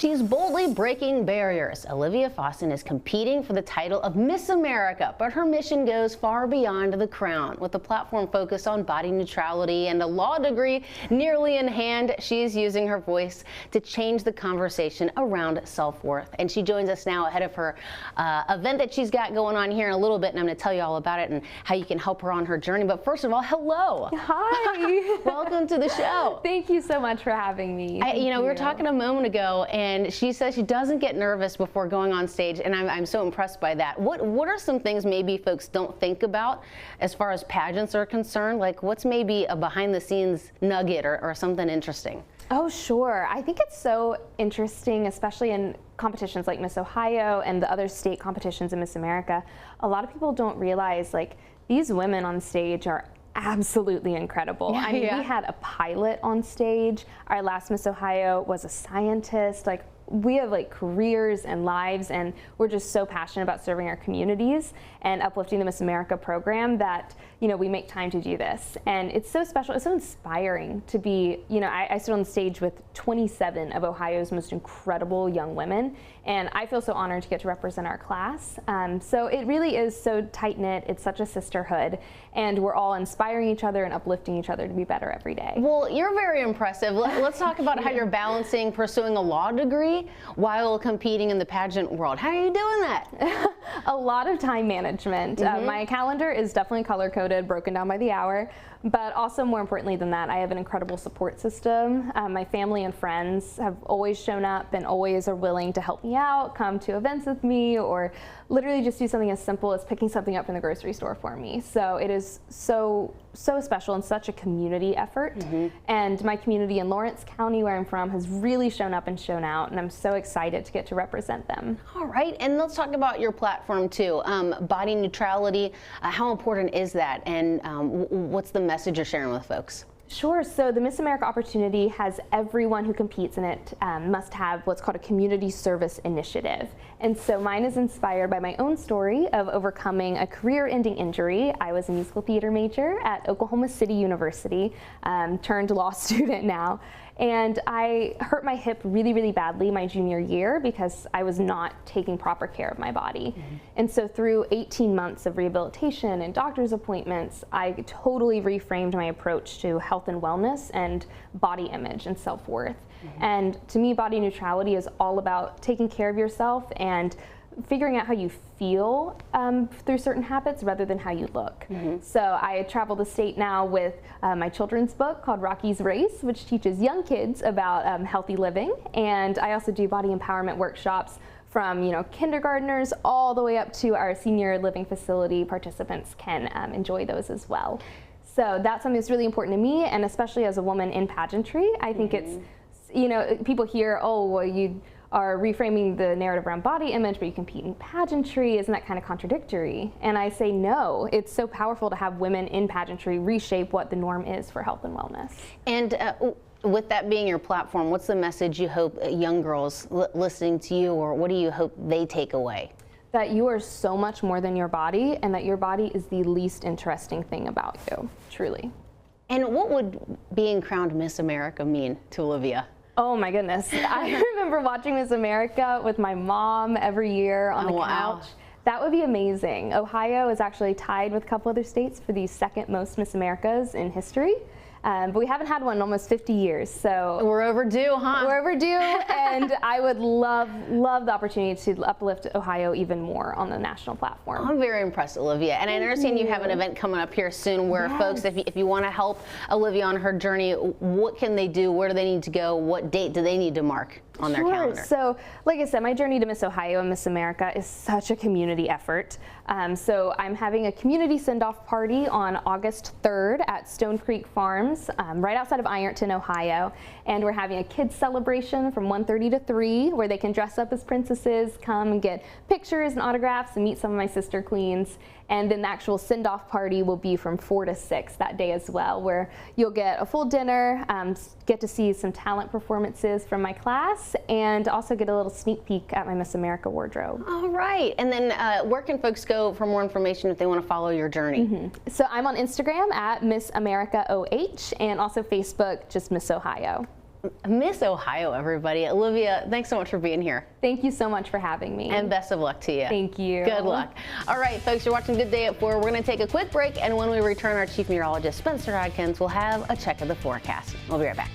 She's boldly breaking barriers. Olivia Fawstin is competing for the title of Miss America, but her mission goes far beyond the crown. With a platform focused on body neutrality and a law degree nearly in hand, she is using her voice to change the conversation around self-worth. And she joins us now ahead of her event that she's got going on here in a little bit, and I'm going to tell you all about it and how you can help her on her journey. But first of all, hello. Hi. Welcome to the show. Thank you so much for having me. We were talking a moment ago, and she says she doesn't get nervous before going on stage, and I'm so impressed by that. What are some things maybe folks don't think about as far as pageants are concerned? Like, what's maybe a behind-the-scenes nugget or something interesting? Oh, sure. I think it's so interesting, especially in competitions like Miss Ohio and the other state competitions in Miss America. A lot of people don't realize, like, these women on stage are absolutely incredible. I mean, we had a pilot on stage. Our last Miss Ohio was a scientist. Like, we have like careers and lives, and we're just so passionate about serving our communities and uplifting the Miss America program that, you know, we make time to do this. And it's so special, it's so inspiring to be, you know, I stood on stage with 27 of Ohio's most incredible young women, and I feel so honored to get to represent our class. So it really is so tight-knit, it's such a sisterhood, and we're all inspiring each other and uplifting each other to be better every day. Well, you're very impressive. Let's talk about how you're balancing pursuing a law degree while competing in the pageant world. How are you doing that? A lot of time management. My calendar is definitely color-coded, broken down by the hour, but also more importantly than that, I have an incredible support system. My family and friends have always shown up and always are willing to help me out, come to events with me, or literally just do something as simple as picking something up from the grocery store for me. So it is so special and such a community effort. And my community in Lawrence County, where I'm from, has really shown up and shown out, and I'm so excited to get to represent them. All right, and let's talk about your platform too. Body neutrality, how important is that, and what's the message you're sharing with folks? Sure. So the Miss America opportunity has everyone who competes in it must have what's called a community service initiative. And so mine is inspired by my own story of overcoming a career-ending injury. I was a musical theater major at Oklahoma City University, turned law student now. And I hurt my hip really, really badly my junior year because I was not taking proper care of my body. And so through 18 months of rehabilitation and doctor's appointments, I totally reframed my approach to health and wellness and body image and self-worth. And to me, body neutrality is all about taking care of yourself and figuring out how you feel through certain habits rather than how you look. So I travel the state now with my children's book called Rocky's Race, which teaches young kids about healthy living. And I also do body empowerment workshops from, you know, kindergartners all the way up to our senior living facility. Participants can enjoy those as well. So that's something that's really important to me, and especially as a woman in pageantry, I think it's, you know, people hear, oh, well, you are reframing the narrative around body image, but you compete in pageantry. Isn't that kind of contradictory? And I say no. It's so powerful to have women in pageantry reshape what the norm is for health and wellness. And with that being your platform, what's the message you hope young girls listening to you, or what do you hope they take away? That you are so much more than your body, and that your body is the least interesting thing about you, truly. And what would being crowned Miss America mean to Olivia? Oh my goodness. I remember watching Miss America with my mom every year on the couch. That would be amazing. Ohio is actually tied with a couple other states for the second most Miss Americas in history. But we haven't had one in almost 50 years, so we're overdue, huh? We're overdue, and I would love the opportunity to uplift Ohio even more on the national platform. I'm very impressed, Olivia, and I understand you have an event coming up here soon where folks, if you want to help Olivia on her journey, what can they do? Where do they need to go? What date do they need to mark on their calendar? So, like I said, my journey to Miss Ohio and Miss America is such a community effort. So I'm having a community send-off party on August 3rd at Stone Creek Farms, right outside of Ironton, Ohio. And we're having a kids celebration from 1:30 to 3, where they can dress up as princesses, come and get pictures and autographs and meet some of my sister queens. And then the actual send-off party will be from 4 to 6 that day as well, where you'll get a full dinner, get to see some talent performances from my class, and also get a little sneak peek at my Miss America wardrobe. All right. And then where can folks go for more information if they want to follow your journey? So I'm on Instagram at Miss America OH, and also Facebook, just Miss Ohio. Miss Ohio, everybody. Olivia, thanks so much for being here. Thank you so much for having me. And best of luck to you. Thank you. Good luck. All right, folks, you're watching Good Day at 4. We're going to take a quick break, and when we return, our Chief Meteorologist, Spencer Adkins, will have a check of the forecast. We'll be right back.